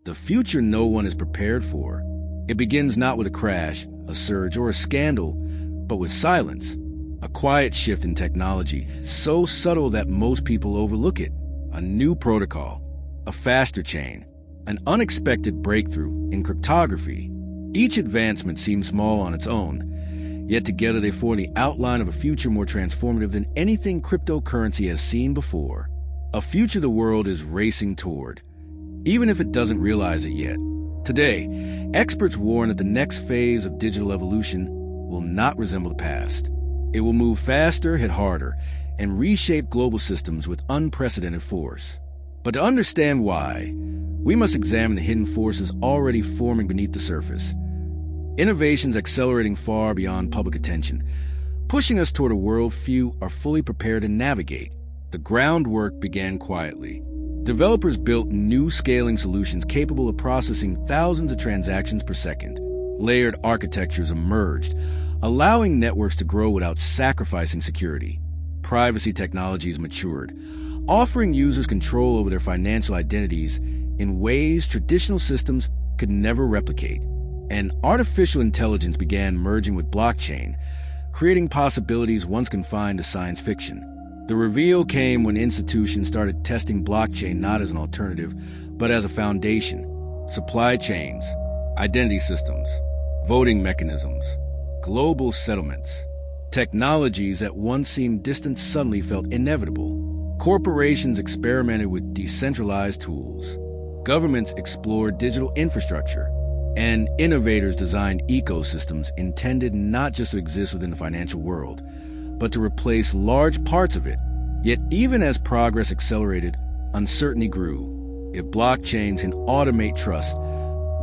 the future no one is prepared for. It begins not with a crash, a surge, or a scandal, but with silence. A quiet shift in technology, so subtle that most people overlook it. A new protocol, a faster chain, an unexpected breakthrough in cryptography. Each advancement seems small on its own, yet together they form the outline of a future more transformative than anything cryptocurrency has seen before. A future the world is racing toward, even if it doesn't realize it yet. Today, experts warn that the next phase of digital evolution will not resemble the past. It will move faster, hit harder, and reshape global systems with unprecedented force. But to understand why, we must examine the hidden forces already forming beneath the surface. Innovations accelerating far beyond public attention, pushing us toward a world few are fully prepared to navigate. The groundwork began quietly. Developers built new scaling solutions capable of processing thousands of transactions per second. Layered architectures emerged, allowing networks to grow without sacrificing security. Privacy technologies matured, offering users control over their financial identities in ways traditional systems could never replicate. And artificial intelligence began merging with blockchain, creating possibilities once confined to science fiction. The reveal came when institutions started testing blockchain not as an alternative, but as a foundation. Supply chains, identity systems, voting mechanisms, global settlements. Technologies that once seemed distant suddenly felt inevitable. Corporations experimented with decentralized tools. Governments explored digital infrastructure. And innovators designed ecosystems intended not just to exist within the financial world, but to replace large parts of it. Yet even as progress accelerated, uncertainty grew. If blockchains can automate trust,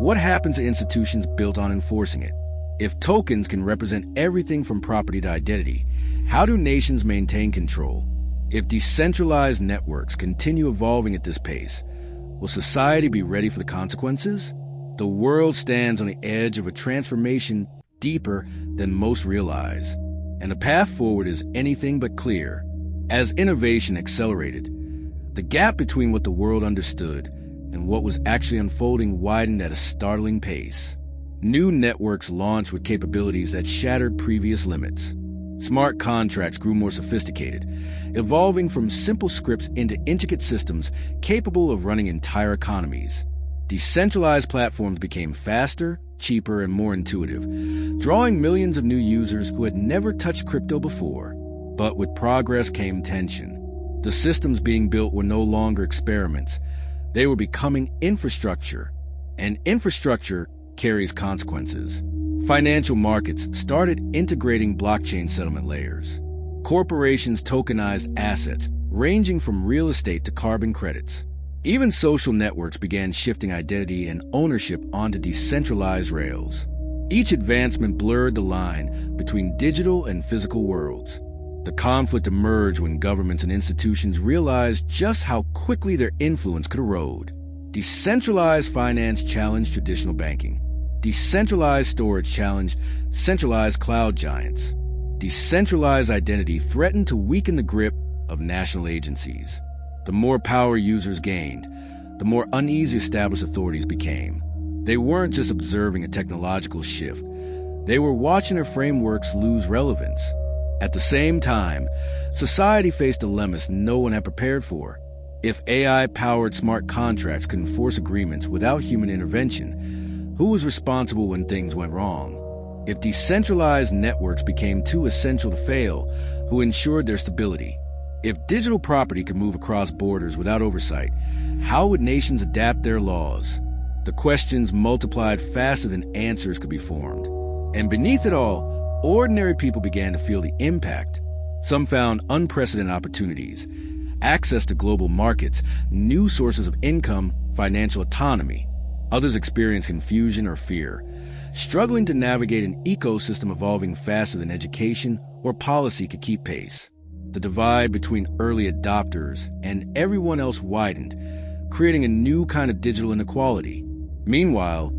what happens to institutions built on enforcing it? If tokens can represent everything from property to identity, how do nations maintain control? If decentralized networks continue evolving at this pace, will society be ready for the consequences? The world stands on the edge of a transformation deeper than most realize, and the path forward is anything but clear. As innovation accelerated, the gap between what the world understood and what was actually unfolding widened at a startling pace. New networks launched with capabilities that shattered previous limits. Smart contracts grew more sophisticated, evolving from simple scripts into intricate systems capable of running entire economies. Decentralized platforms became faster, cheaper, and more intuitive, drawing millions of new users who had never touched crypto before. But with progress came tension. The systems being built were no longer experiments. They were becoming infrastructure, and infrastructure carries consequences. Financial markets started integrating blockchain settlement layers. Corporations tokenized assets, ranging from real estate to carbon credits. Even social networks began shifting identity and ownership onto decentralized rails. Each advancement blurred the line between digital and physical worlds. The conflict emerged when governments and institutions realized just how quickly their influence could erode. Decentralized finance challenged traditional banking. Decentralized storage challenged centralized cloud giants. Decentralized identity threatened to weaken the grip of national agencies. The more power users gained, the more uneasy established authorities became. They weren't just observing a technological shift. They were watching their frameworks lose relevance. At the same time, society faced dilemmas no one had prepared for. If AI-powered smart contracts could enforce agreements without human intervention, who was responsible when things went wrong? If decentralized networks became too essential to fail, who ensured their stability? If digital property could move across borders without oversight, how would nations adapt their laws? The questions multiplied faster than answers could be formed. And beneath it all, ordinary people began to feel the impact. Some found unprecedented opportunities, access to global markets, new sources of income, financial autonomy. Others experienced confusion or fear, struggling to navigate an ecosystem evolving faster than education or policy could keep pace. The divide between early adopters and everyone else widened, creating a new kind of digital inequality. Meanwhile,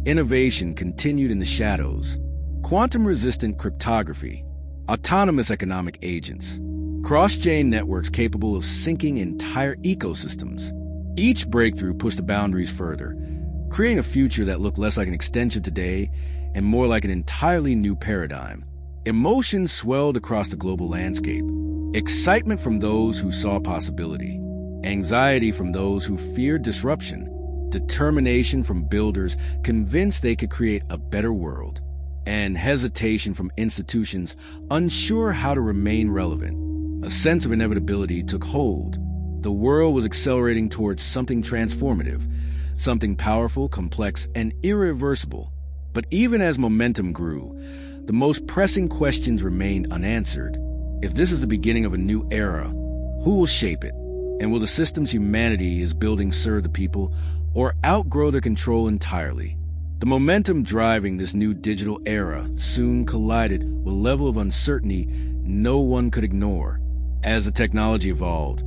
innovation continued in the shadows. Quantum-resistant cryptography, autonomous economic agents, cross-chain networks capable of syncing entire ecosystems. Each breakthrough pushed the boundaries further, creating a future that looked less like an extension of today and more like an entirely new paradigm. Emotions swelled across the global landscape. Excitement from those who saw possibility, anxiety from those who feared disruption, determination from builders convinced they could create a better world, and hesitation from institutions unsure how to remain relevant. A sense of inevitability took hold. The world was accelerating towards something transformative, something powerful, complex, and irreversible. But even as momentum grew, the most pressing questions remained unanswered. If this is the beginning of a new era, who will shape it? And will the systems humanity is building serve the people or outgrow their control entirely? The momentum driving this new digital era soon collided with a level of uncertainty no one could ignore. As the technology evolved,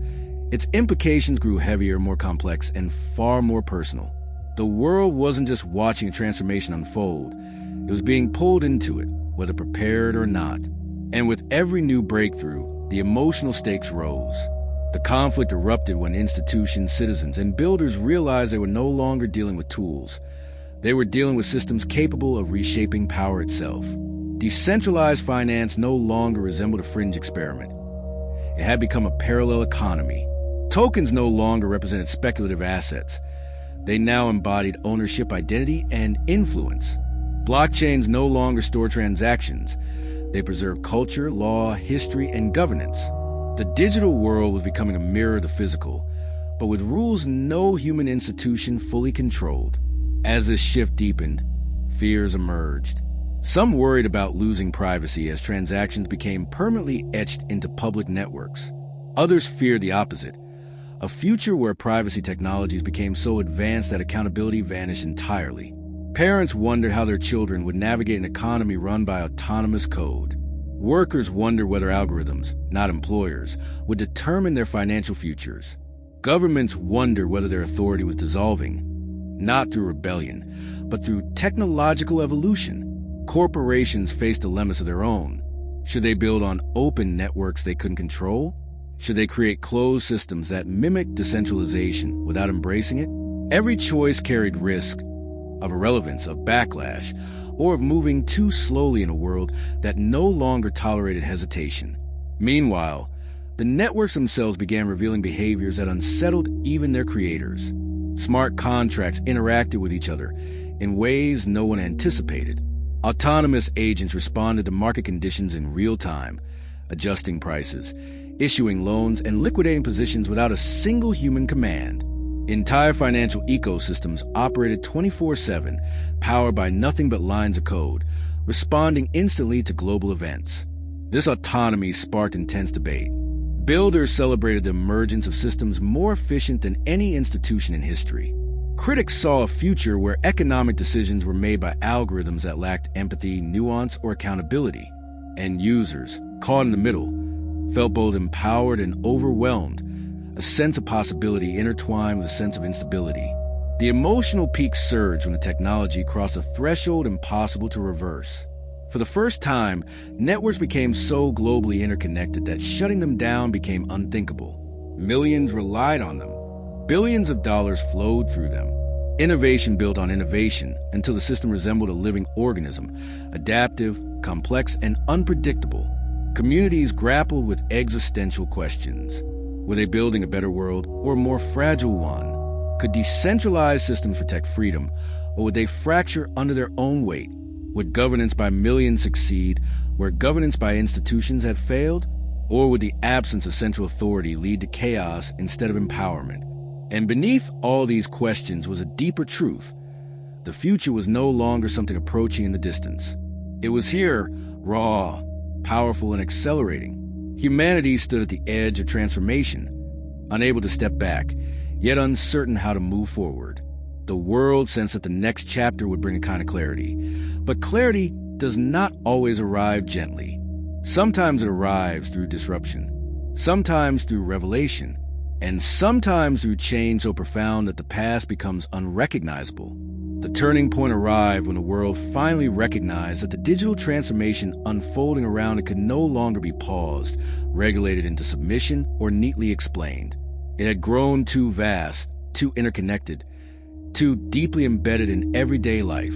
its implications grew heavier, more complex, and far more personal. The world wasn't just watching a transformation unfold, it was being pulled into it, whether prepared or not. And with every new breakthrough, the emotional stakes rose. The conflict erupted when institutions, citizens, and builders realized they were no longer dealing with tools. They were dealing with systems capable of reshaping power itself. Decentralized finance no longer resembled a fringe experiment. It had become a parallel economy. Tokens no longer represented speculative assets. They now embodied ownership, identity, and influence. Blockchains no longer store transactions. They preserve culture, law, history, and governance. The digital world was becoming a mirror of the physical, but with rules no human institution fully controlled. As this shift deepened, fears emerged. Some worried about losing privacy as transactions became permanently etched into public networks. Others feared the opposite, a future where privacy technologies became so advanced that accountability vanished entirely. Parents wondered how their children would navigate an economy run by autonomous code. Workers wondered whether algorithms, not employers, would determine their financial futures. Governments wondered whether their authority was dissolving, not through rebellion, but through technological evolution. Corporations faced dilemmas of their own. Should they build on open networks they couldn't control? Should they create closed systems that mimic decentralization without embracing it? Every choice carried risk of irrelevance, of backlash, or of moving too slowly in a world that no longer tolerated hesitation. Meanwhile, the networks themselves began revealing behaviors that unsettled even their creators. Smart contracts interacted with each other in ways no one anticipated. Autonomous agents responded to market conditions in real time, adjusting prices, issuing loans, and liquidating positions without a single human command. Entire financial ecosystems operated 24/7, powered by nothing but lines of code, responding instantly to global events. This autonomy sparked intense debate. Builders celebrated the emergence of systems more efficient than any institution in history. Critics saw a future where economic decisions were made by algorithms that lacked empathy, nuance, or accountability. And users, caught in the middle, felt both empowered and overwhelmed, a sense of possibility intertwined with a sense of instability. The emotional peak surged when the technology crossed a threshold impossible to reverse. For the first time, networks became so globally interconnected that shutting them down became unthinkable. Millions relied on them. Billions of dollars flowed through them. Innovation built on innovation until the system resembled a living organism, adaptive, complex, and unpredictable. Communities grappled with existential questions. Were they building a better world or a more fragile one? Could decentralized systems protect freedom, or would they fracture under their own weight? Would governance by millions succeed where governance by institutions had failed? Or would the absence of central authority lead to chaos instead of empowerment? And beneath all these questions was a deeper truth. The future was no longer something approaching in the distance. It was here, raw, powerful, and accelerating. Humanity stood at the edge of transformation, unable to step back, yet uncertain how to move forward. The world sensed that the next chapter would bring a kind of clarity. But clarity does not always arrive gently. Sometimes it arrives through disruption, sometimes through revelation, and sometimes through change so profound that the past becomes unrecognizable. The turning point arrived when the world finally recognized that the digital transformation unfolding around it could no longer be paused, regulated into submission, or neatly explained. It had grown too vast, too interconnected, too deeply embedded in everyday life.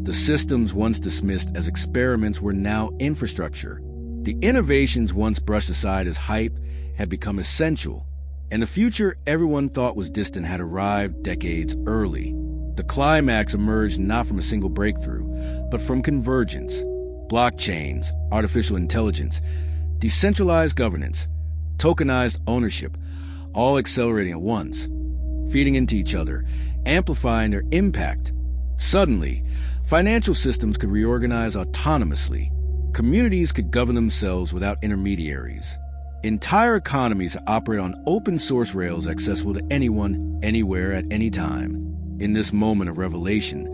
The systems once dismissed as experiments were now infrastructure. The innovations once brushed aside as hype had become essential, and the future everyone thought was distant had arrived decades early. The climax emerged not from a single breakthrough, but from convergence. Blockchains, artificial intelligence, decentralized governance, tokenized ownership, all accelerating at once, feeding into each other, amplifying their impact. Suddenly, financial systems could reorganize autonomously. Communities could govern themselves without intermediaries. Entire economies operate on open-source rails accessible to anyone, anywhere, at any time. In this moment of revelation,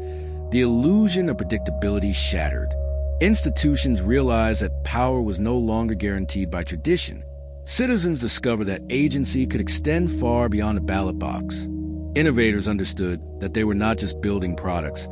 the illusion of predictability shattered. Institutions realized that power was no longer guaranteed by tradition. Citizens discovered that agency could extend far beyond the ballot box. Innovators understood that they were not just building products,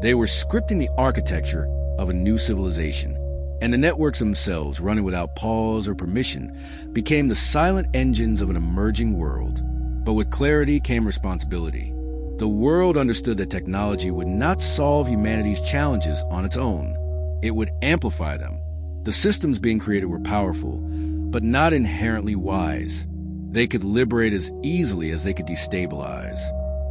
they were scripting the architecture of a new civilization. And the networks themselves, running without pause or permission, became the silent engines of an emerging world. But with clarity came responsibility. The world understood that technology would not solve humanity's challenges on its own. It would amplify them. The systems being created were powerful, but not inherently wise. They could liberate as easily as they could destabilize.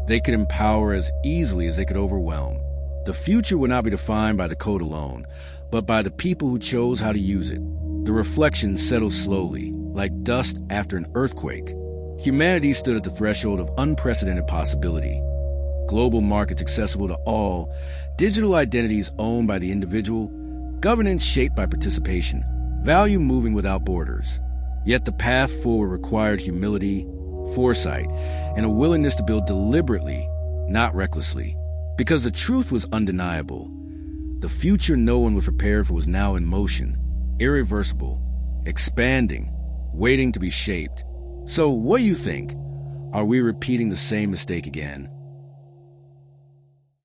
They could empower as easily as they could overwhelm. The future would not be defined by the code alone, but by the people who chose how to use it. The reflections settled slowly, like dust after an earthquake. Humanity stood at the threshold of unprecedented possibility. Global markets accessible to all, digital identities owned by the individual, governance shaped by participation, value moving without borders. Yet the path forward required humility, foresight, and a willingness to build deliberately, not recklessly. Because the truth was undeniable. The future no one was prepared for was now in motion, irreversible, expanding, waiting to be shaped. So what do you think? Are we repeating the same mistake again?